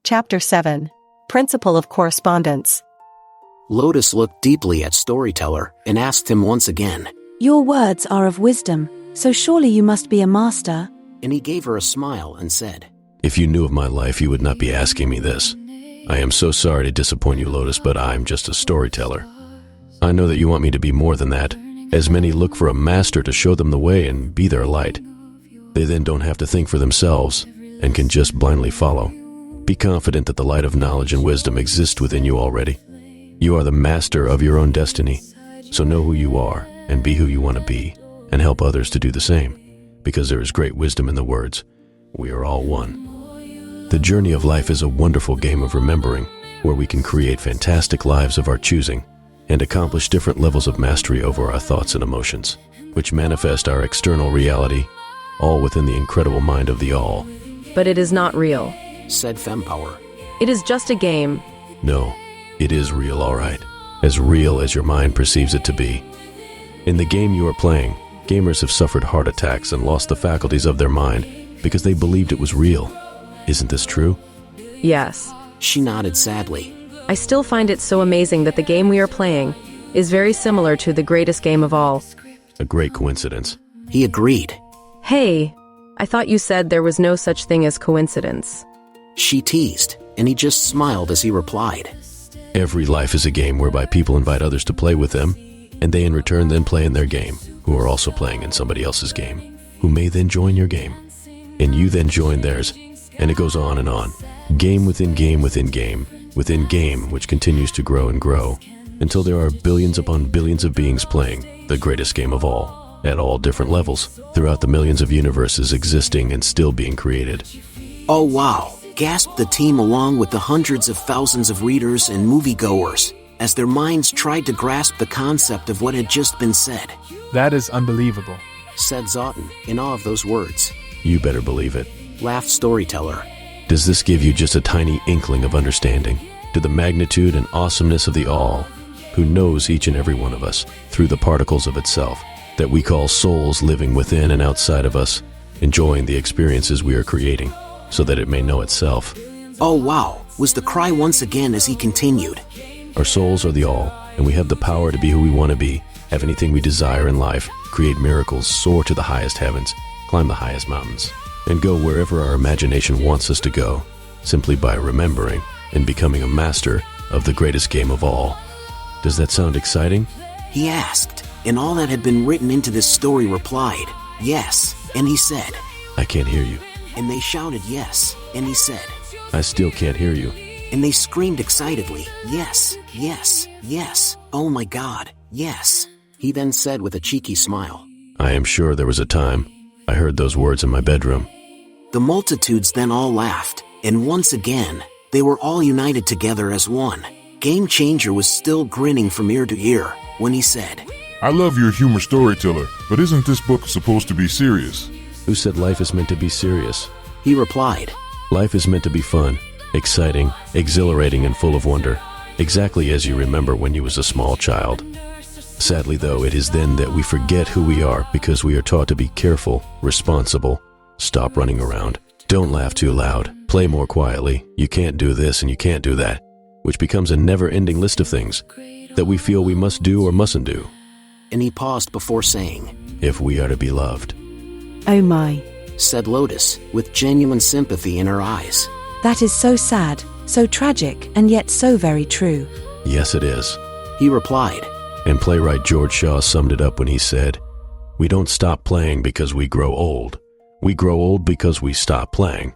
Chapter 7. Principle of Correspondence. Lotus looked deeply at Storyteller and asked him once again. Your words are of wisdom, so surely you must be a master. And he gave her a smile and said, If you knew of my life, you would not be asking me this. I am so sorry to disappoint you, Lotus, but I'm just a storyteller. I know that you want me to be more than that, as many look for a master to show them the way and be their light. They then don't have to think for themselves and can just blindly follow. Be confident that the light of knowledge and wisdom exists within you already. You are the master of your own destiny, so know who you are and be who you want to be, and help others to do the same, because there is great wisdom in the words, we are all one. The journey of life is a wonderful game of remembering, where we can create fantastic lives of our choosing, and accomplish different levels of mastery over our thoughts and emotions, which manifest our external reality, all within the incredible mind of the All. But it is not real, said Fempower. It is just a game. No, it is real, all right. As real as your mind perceives it to be. In the game you are playing, gamers have suffered heart attacks and lost the faculties of their mind because they believed it was real. Isn't this true? Yes. She nodded sadly. I still find it so amazing that the game we are playing is very similar to the greatest game of all. A great coincidence. He agreed. Hey, I thought you said there was no such thing as coincidence. She teased, and he just smiled as he replied. Every life is a game whereby people invite others to play with them, and they in return then play in their game, who are also playing in somebody else's game, who may then join your game, and you then join theirs, and it goes on and on. Game within game within game, within game which continues to grow and grow, until there are billions upon billions of beings playing the greatest game of all, at all different levels, throughout the millions of universes existing and still being created. Oh wow, gasped the team along with the hundreds of thousands of readers and moviegoers, as their minds tried to grasp the concept of what had just been said. That is unbelievable, said Zaughton, in awe of those words. You better believe it, laughed Storyteller. Does this give you just a tiny inkling of understanding to the magnitude and awesomeness of the All, who knows each and every one of us through the particles of itself, that we call souls living within and outside of us, enjoying the experiences we are creating, so that it may know itself? Oh wow, was the cry once again as he continued. Our souls are the All, and we have the power to be who we want to be, have anything we desire in life, create miracles, soar to the highest heavens, climb the highest mountains, and go wherever our imagination wants us to go, simply by remembering and becoming a master of the greatest game of all. Does that sound exciting? He asked, and all that had been written into this story replied, yes, and he said, I can't hear you. And they shouted yes, and he said, I still can't hear you. And they screamed excitedly, yes, yes, yes, oh my God, yes. He then said with a cheeky smile, I am sure there was a time I heard those words in my bedroom. The multitudes then all laughed, and once again, they were all united together as one. Game Changer was still grinning from ear to ear when he said, I love your humor, Storyteller, but isn't this book supposed to be serious? Who said life is meant to be serious? He replied, Life is meant to be fun, exciting, exhilarating, and full of wonder, exactly as you remember when you was a small child. Sadly, though, it is then that we forget who we are because we are taught to be careful, responsible, stop running around, don't laugh too loud, play more quietly, you can't do this and you can't do that, which becomes a never-ending list of things that we feel we must do or mustn't do. And he paused before saying, If we are to be loved. Oh my, said Lotus, with genuine sympathy in her eyes. That is so sad, so tragic, and yet so very true. Yes, it is, he replied. And playwright George Shaw summed it up when he said, We don't stop playing because we grow old. We grow old because we stop playing.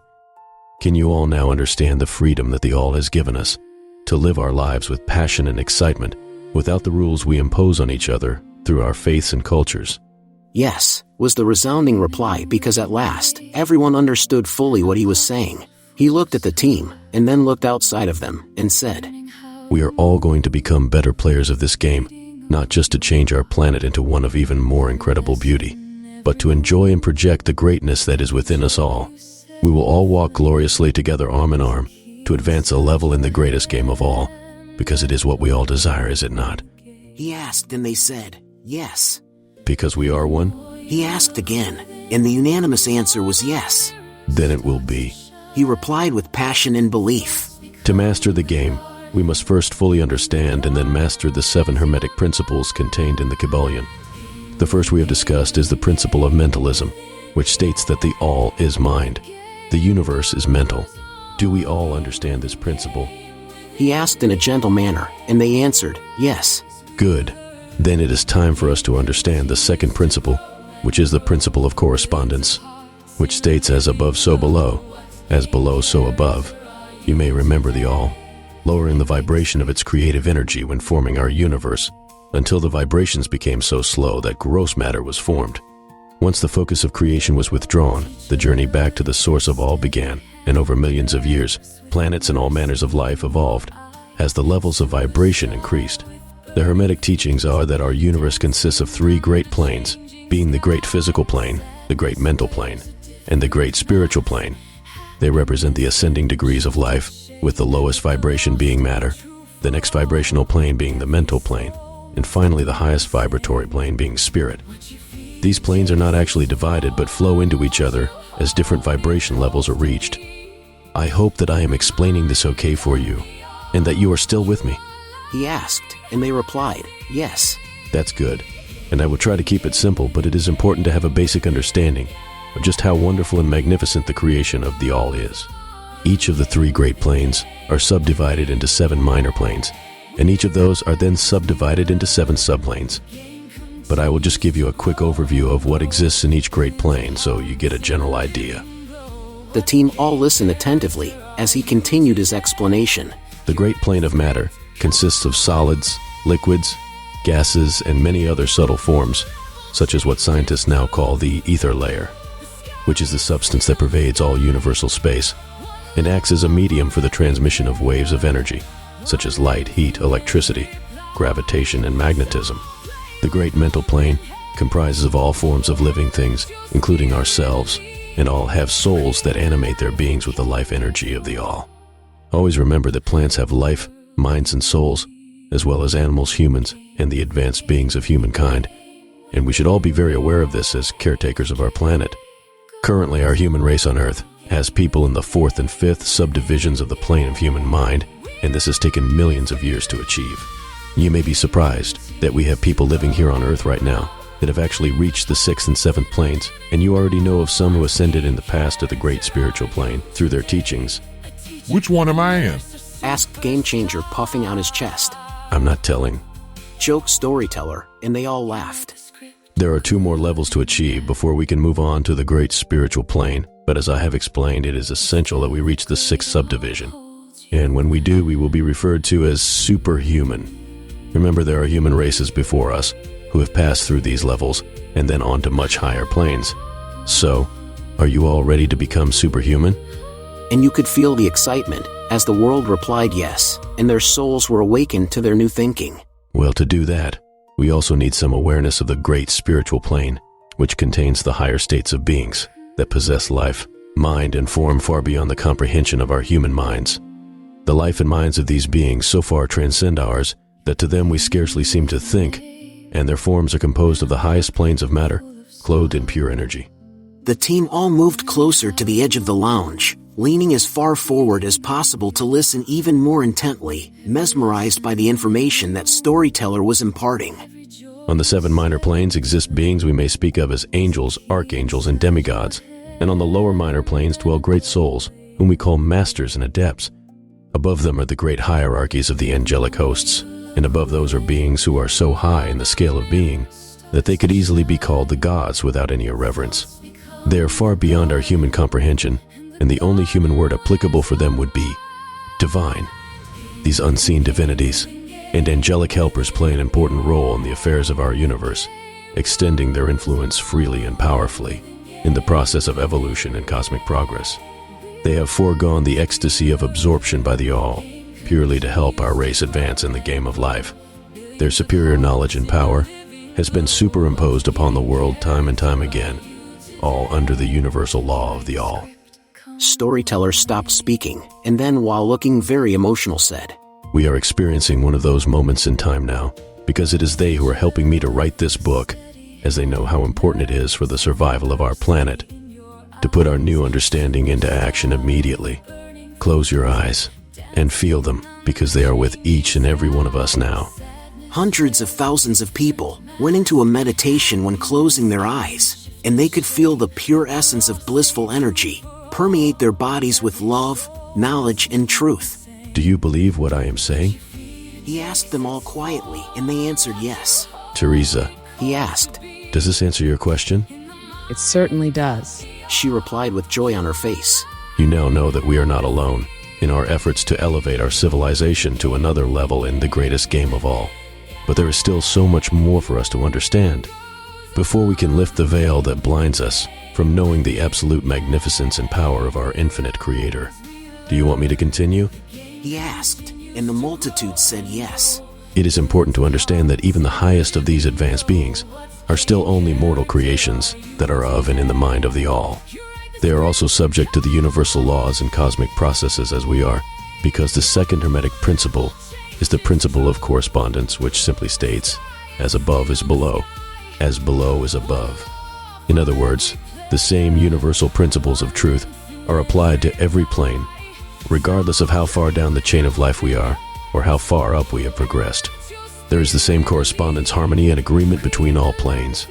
Can you all now understand the freedom that the All has given us to live our lives with passion and excitement without the rules we impose on each other through our faiths and cultures? Yes, was the resounding reply, because at last, everyone understood fully what he was saying. He looked at the team, and then looked outside of them, and said, We are all going to become better players of this game, not just to change our planet into one of even more incredible beauty, but to enjoy and project the greatness that is within us all. We will all walk gloriously together arm in arm to advance a level in the greatest game of all, because it is what we all desire, is it not? He asked, and they said, yes. Because we are one? He asked again, and the unanimous answer was yes. Then it will be. he replied with passion and belief. To master the game, we must first fully understand and then master the 7 hermetic principles contained in the Kybalion. The first we have discussed is the principle of mentalism, which states that the all is mind. The universe is mental. Do we all understand this principle? He asked in a gentle manner, and they answered, yes. Good. Then it is time for us to understand the second principle, which is the principle of correspondence, which states as above so below, as below so above. You may remember the all, lowering the vibration of its creative energy when forming our universe, until the vibrations became so slow that gross matter was formed. Once the focus of creation was withdrawn, the journey back to the source of all began, and over millions of years, planets and all manners of life evolved. As the levels of vibration increased, the Hermetic teachings are that our universe consists of 3 great planes, being the great physical plane, the great mental plane, and the great spiritual plane. They represent the ascending degrees of life, with the lowest vibration being matter, the next vibrational plane being the mental plane, and finally the highest vibratory plane being spirit. These planes are not actually divided but flow into each other as different vibration levels are reached. I hope that I am explaining this okay for you, and that you are still with me. He asked, and they replied, yes. That's good, and I will try to keep it simple, but it is important to have a basic understanding of just how wonderful and magnificent the creation of the all is. Each of the 3 great planes are subdivided into 7 minor planes, and each of those are then subdivided into 7 subplanes. But I will just give you a quick overview of what exists in each great plane so you get a general idea. The team all listened attentively as he continued his explanation. The great plane of matter consists of solids, liquids, gases, and many other subtle forms, such as what scientists now call the ether layer, which is the substance that pervades all universal space and acts as a medium for the transmission of waves of energy, such as light, heat, electricity, gravitation, and magnetism. The great mental plane comprises of all forms of living things, including ourselves, and all have souls that animate their beings with the life energy of the all. Always remember that plants have life, minds, and souls, as well as animals, humans, and the advanced beings of humankind, and we should all be very aware of this as caretakers of our planet. Currently, our human race on Earth has people in the 4th and 5th subdivisions of the plane of human mind, and this has taken millions of years to achieve. You may be surprised that we have people living here on Earth right now that have actually reached the 6th and 7th planes, and you already know of some who ascended in the past to the great spiritual plane through their teachings. Which one am I in? Asked Game Changer, puffing out his chest. I'm not telling. Joked Storyteller, and they all laughed. There are 2 more levels to achieve before we can move on to the great spiritual plane, but as I have explained, it is essential that we reach the 6th subdivision. And when we do, we will be referred to as superhuman. Remember, there are human races before us who have passed through these levels and then on to much higher planes. So, are you all ready to become superhuman? And you could feel the excitement as the world replied yes, and their souls were awakened to their new thinking. Well, to do that, we also need some awareness of the great spiritual plane, which contains the higher states of beings that possess life, mind, and form far beyond the comprehension of our human minds. The life and minds of these beings so far transcend ours that to them we scarcely seem to think, and their forms are composed of the highest planes of matter, clothed in pure energy. The team all moved closer to the edge of the lounge, leaning as far forward as possible to listen even more intently, mesmerized by the information that Storyteller was imparting. On the 7 minor planes exist beings we may speak of as angels, archangels, and demigods, and on the lower minor planes dwell great souls, whom we call masters and adepts. Above them are the great hierarchies of the angelic hosts, and above those are beings who are so high in the scale of being that they could easily be called the gods without any irreverence. They are far beyond our human comprehension, and the only human word applicable for them would be divine. These unseen divinities and angelic helpers play an important role in the affairs of our universe, extending their influence freely and powerfully in the process of evolution and cosmic progress. They have foregone the ecstasy of absorption by the all, purely to help our race advance in the game of life. Their superior knowledge and power has been superimposed upon the world time and time again, all under the universal law of the all. Storyteller stopped speaking, and then, while looking very emotional, said, We are experiencing one of those moments in time now, because it is they who are helping me to write this book, as they know how important it is for the survival of our planet. to put our new understanding into action immediately. Close your eyes and feel them, because they are with each and every one of us now. Hundreds of thousands of people went into a meditation when closing their eyes, and they could feel the pure essence of blissful energy permeate their bodies with love, knowledge, and truth. Do you believe what I am saying? He asked them all quietly, and they answered yes. Teresa, He asked. does this answer your question? It certainly does. She replied with joy on her face. You now know that we are not alone in our efforts to elevate our civilization to another level in the greatest game of all. But there is still so much more for us to understand before we can lift the veil that blinds us from knowing the absolute magnificence and power of our infinite Creator. Do you want me to continue? He asked, and the multitude said yes. It is important to understand that even the highest of these advanced beings are still only mortal creations that are of and in the mind of the All. They are also subject to the universal laws and cosmic processes as we are, because the second Hermetic principle is the principle of correspondence, which simply states, as above is below, as below is above. In other words, the same universal principles of truth are applied to every plane, regardless of how far down the chain of life we are, or how far up we have progressed. There is the same correspondence, harmony, and agreement between all planes.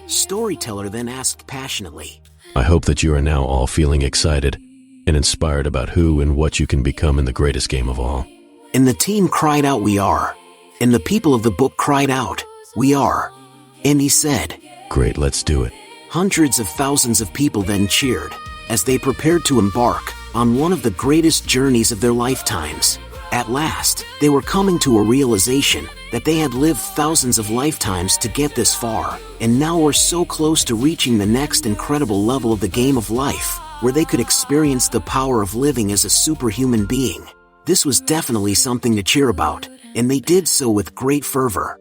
Storyteller then asked passionately, I hope that you are now all feeling excited and inspired about who and what you can become in the greatest game of all. and the team cried out, "We are." And the people of the book cried out, "We are." And he said, Great, let's do it. Hundreds of thousands of people then cheered as they prepared to embark on one of the greatest journeys of their lifetimes. At last, they were coming to a realization that they had lived thousands of lifetimes to get this far, and now were so close to reaching the next incredible level of the game of life, where they could experience the power of living as a superhuman being. This was definitely something to cheer about, and they did so with great fervor.